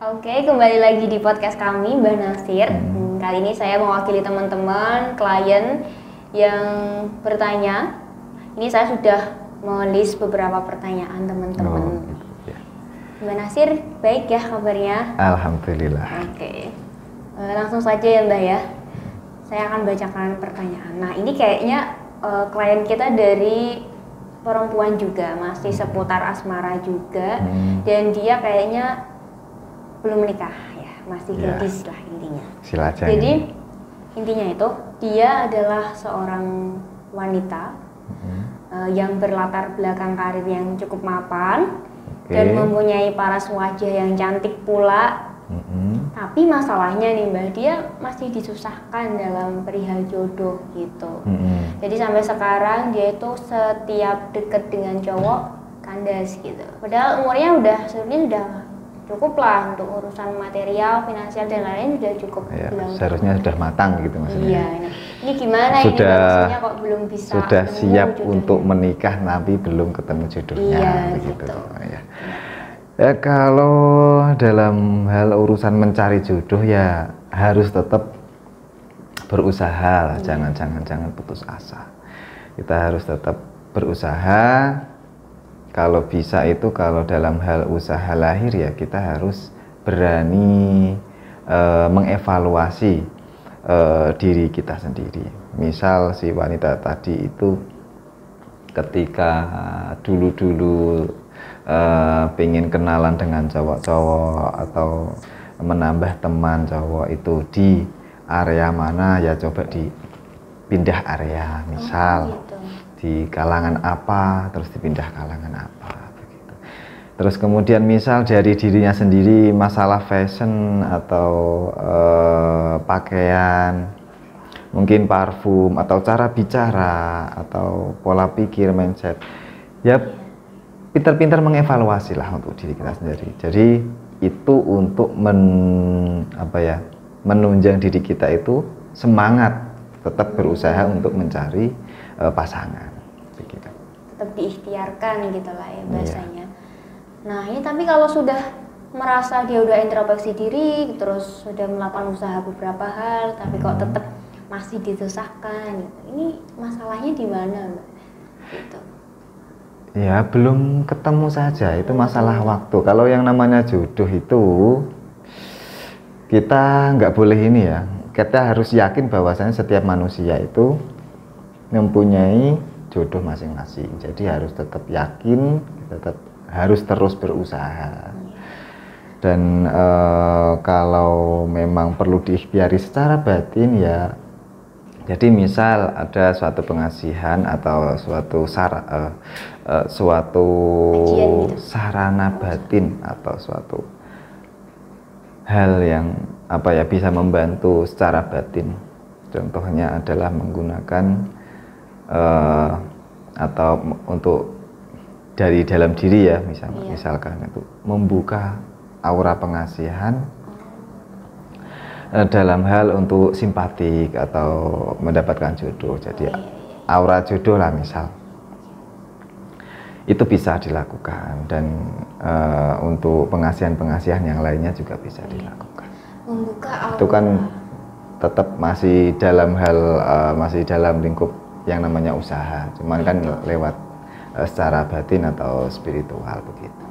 Oke, kembali lagi di podcast kami, Mbak Nasir. Kali ini saya mewakili teman-teman, klien yang bertanya. Ini saya sudah menulis beberapa pertanyaan teman-teman. Gitu, ya. Mbak Nasir, baik ya kabarnya? Alhamdulillah. Oke, langsung saja ya Mbak ya. Saya akan bacakan pertanyaan. Nah, ini kayaknya klien kita dari perempuan juga, masih seputar asmara juga, dan dia kayaknya belum menikah ya, masih gadis lah intinya. Silakan. Jadi intinya itu dia adalah seorang wanita yang berlatar belakang karir yang cukup mapan dan mempunyai paras wajah yang cantik pula. Tapi masalahnya nih Mbak, dia masih disusahkan dalam perihal jodoh gitu. Jadi sampai sekarang dia itu setiap deket dengan cowok kandas gitu. Padahal umurnya sebenarnya udah cukup lah untuk urusan material, finansial dan lain-lain sudah cukup. Ya, seharusnya sudah matang gitu maksudnya. Iya. Ini gimana sudah, ini maksudnya kok belum bisa? Sudah siap jodohnya untuk menikah tapi belum ketemu jodohnya. Iya, begitu. gitu. Ya, kalau dalam hal urusan mencari jodoh ya harus tetap berusaha, jangan putus asa. Kita harus tetap berusaha. Kalau bisa itu, kalau dalam hal usaha lahir ya kita harus berani mengevaluasi diri kita sendiri. Misal si wanita tadi itu ketika dulu pengen kenalan dengan cowok-cowok atau menambah teman cowok itu di area mana, ya coba dipindah area, misal di kalangan apa terus dipindah kalangan apa begitu. Terus kemudian misal dari dirinya sendiri masalah fashion atau pakaian, mungkin parfum atau cara bicara atau pola pikir, mindset, ya pintar-pintar mengevaluasi lah untuk diri kita sendiri. Jadi itu untuk menunjang diri kita itu semangat tetap berusaha untuk mencari pasangan begitu. Tetap diikhtiarkan gitu lah ya bahasanya. Nah ini tapi kalau sudah merasa dia udah introspeksi diri, terus sudah melakukan usaha beberapa hal, tapi kok tetap masih disusahkan gitu. Ini masalahnya di mana Mbak? Gitu. Ya belum ketemu saja, itu masalah waktu. Kalau yang namanya jodoh itu kita nggak boleh ini ya, kita harus yakin bahwasanya setiap manusia itu mempunyai jodoh masing-masing. Jadi harus tetap yakin, tetap harus terus berusaha. Dan kalau memang perlu diikhtiari secara batin ya, jadi misal ada suatu pengasihan atau suatu sarana batin atau suatu hal yang bisa membantu secara batin. Contohnya adalah menggunakan atau untuk dari dalam diri ya, misalkan itu membuka aura pengasihan dalam hal untuk simpatik atau mendapatkan jodoh. Jadi aura jodoh lah misal, itu bisa dilakukan. Dan untuk pengasihan yang lainnya juga bisa dilakukan. Membuka aura itu kan tetap masih dalam hal masih dalam lingkup yang namanya usaha, cuman kan lewat secara batin atau spiritual begitu.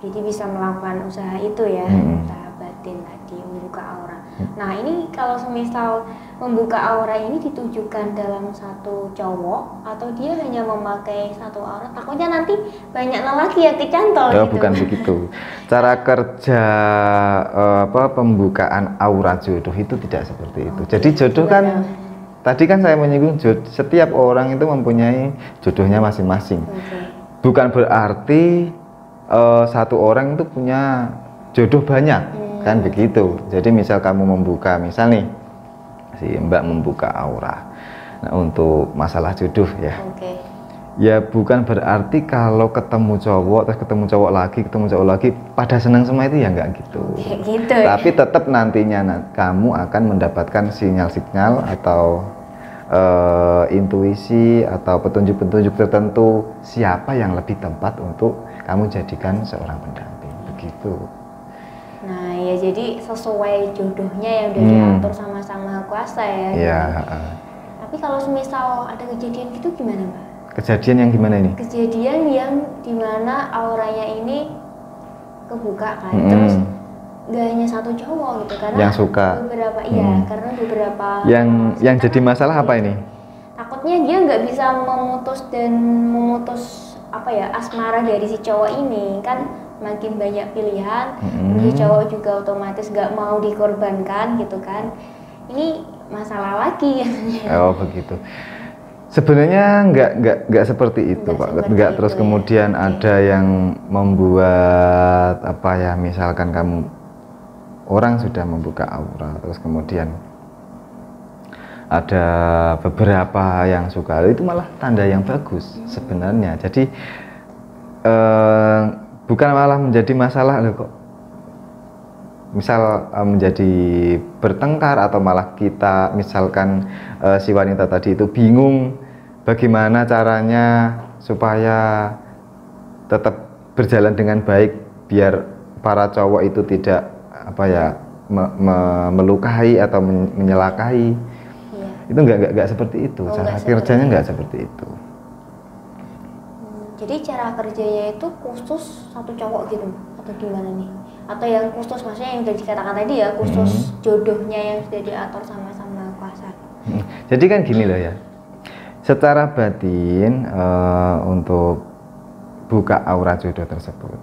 Jadi bisa melakukan usaha itu ya, usaha batin tadi, membuka aura. Nah ini kalau semisal membuka aura ini ditujukan dalam satu cowok atau dia hanya memakai satu aura, takutnya nanti banyak lelaki yang kecantol gitu. Bukan begitu. Cara kerja pembukaan aura jodoh itu tidak seperti itu. Jadi jodoh kan tadi kan saya menyinggung setiap orang itu mempunyai jodohnya masing-masing. Bukan berarti satu orang itu punya jodoh banyak, kan begitu. Jadi misal kamu membuka, misal nih si Mbak membuka aura, nah untuk masalah jodoh ya, ya bukan berarti kalau ketemu cowok terus ketemu cowok lagi pada senang semua itu ya enggak gitu. Tapi tetap nantinya kamu akan mendapatkan sinyal-sinyal atau intuisi atau petunjuk-petunjuk tertentu siapa yang lebih tepat untuk kamu jadikan seorang pendamping begitu. Nah ya, jadi sesuai jodohnya yang udah diatur sama-sama kuasa ya. Iya. Tapi kalau semisal ada kejadian gitu gimana Mbak? Kejadian yang gimana ini? Kejadian yang dimana auranya ini kebuka kan, terus gak hanya satu cowok gitu, karena yang suka beberapa karena beberapa yang jadi masalah apa ini? Takutnya dia nggak bisa memutus apa ya, asmara dari si cowok ini kan, makin banyak pilihan, si cowok juga otomatis nggak mau dikorbankan gitu kan. Ini masalah lagi katanya. Oh begitu. Sebenarnya nggak seperti itu Pak. Nggak terus kemudian ada yang membuat apa ya, misalkan kamu orang sudah membuka aura terus kemudian ada beberapa yang suka, itu malah tanda yang bagus sebenarnya. Jadi bukan malah menjadi masalah loh kok. Misal menjadi bertengkar atau malah kita misalkan si wanita tadi itu bingung bagaimana caranya supaya tetap berjalan dengan baik biar para cowok itu tidak apa ya melukai atau menyelakai. Itu nggak seperti itu, cara kerjanya nggak seperti itu. Jadi cara kerjanya itu khusus satu cowok gitu atau gimana nih? Atau yang khusus, maksudnya yang sudah dikatakan tadi ya, khusus jodohnya yang sudah diatur sama-sama kuasa. Jadi kan gini loh ya, secara batin untuk buka aura jodoh tersebut,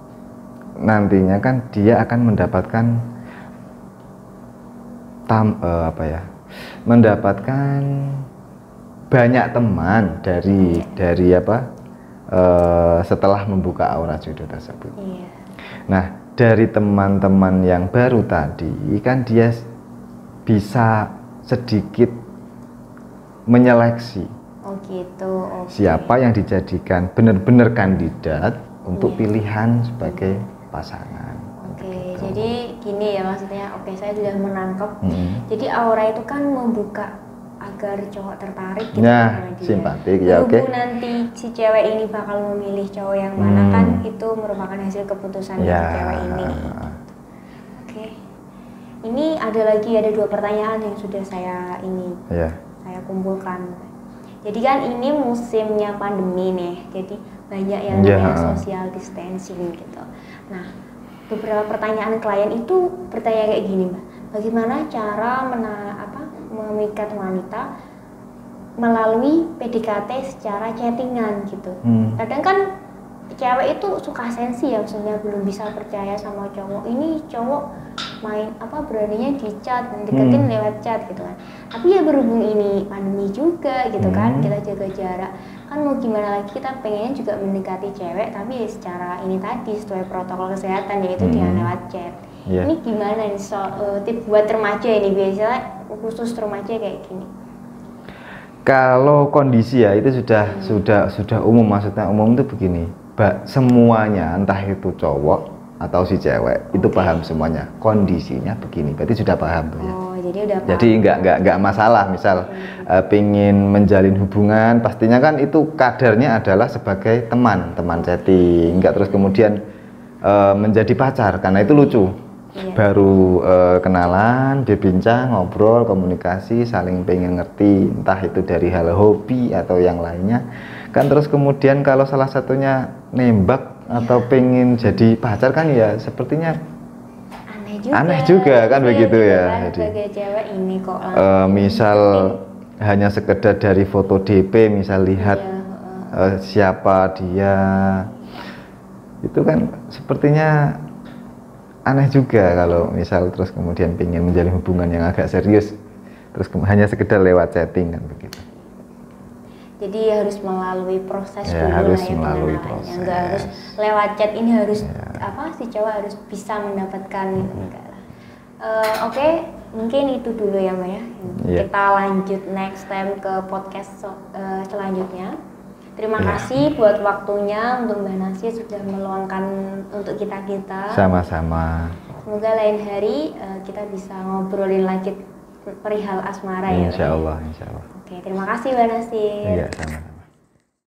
nantinya kan dia akan mendapatkan mendapatkan banyak teman dari apa setelah membuka aura jodoh tersebut. Nah, dari teman-teman yang baru tadi kan dia bisa sedikit menyeleksi siapa yang dijadikan benar-benar kandidat untuk pilihan sebagai pasangan. Jadi gini ya maksudnya, saya sudah menangkap. Jadi aura itu kan membuka agar cowok tertarik gitu sama dia. Simpatik ya, nanti si cewek ini bakal memilih cowok yang mana kan itu merupakan hasil keputusan dari cewek ini. Ini ada 2 pertanyaan yang sudah saya saya kumpulkan. Jadi kan ini musimnya pandemi nih, jadi banyak yang namanya social distancing gitu. Nah, beberapa pertanyaan klien itu bertanya kayak gini Mbak, bagaimana cara memikat wanita melalui PDKT secara chattingan gitu. Kadang kan cewek itu suka sensi ya, maksudnya belum bisa percaya sama cowok. Ini cowok main beraninya di chat, deketin lewat chat gitu kan. Tapi ya berhubung ini pandemi juga gitu kan, kita jaga jarak. Kan mau gimana lagi, kita pengennya juga mendekati cewek tapi secara ini tadi sesuai protokol kesehatan, yaitu dengan lewat chat. Ini gimana nih tip buat remaja ini, biasanya khusus remaja kayak gini? Kalau kondisi ya itu sudah umum, maksudnya umum itu begini, semuanya entah itu cowok atau si cewek itu paham semuanya kondisinya begini, berarti sudah paham tuh ya. Jadi udah paham. Jadi nggak masalah, misal pingin menjalin hubungan, pastinya kan itu kadarnya adalah sebagai teman chatting, nggak terus kemudian menjadi pacar, karena itu lucu. Baru kenalan, berbincang, ngobrol, komunikasi, saling pengen ngerti, entah itu dari hal hobi atau yang lainnya kan, terus kemudian kalau salah satunya nembak atau pengen jadi pacar kan ya sepertinya aneh juga kan begitu ya. Jadi sebagai cewek ini kok misal hanya sekedar dari foto DP, misal lihat siapa dia, itu kan sepertinya aneh juga kalau misal terus kemudian pengen menjalin hubungan yang agak serius terus hanya sekedar lewat chatting kan begitu. Jadi harus melalui proses dulu harus lah ya, melalui proses. Nggak harus lewat chat ini harus si cowok harus bisa mendapatkan gitu, enggak lah. Oke, mungkin itu dulu ya Mbak ya. Kita lanjut next time ke podcast selanjutnya. Terima kasih buat waktunya untuk Mbak Nasya sudah meluangkan untuk kita. Sama-sama. Semoga lain hari kita bisa ngobrolin lagi perihal asmara ya. Insya Allah. Oke, terima kasih Mbak Nasya. Iya, sama.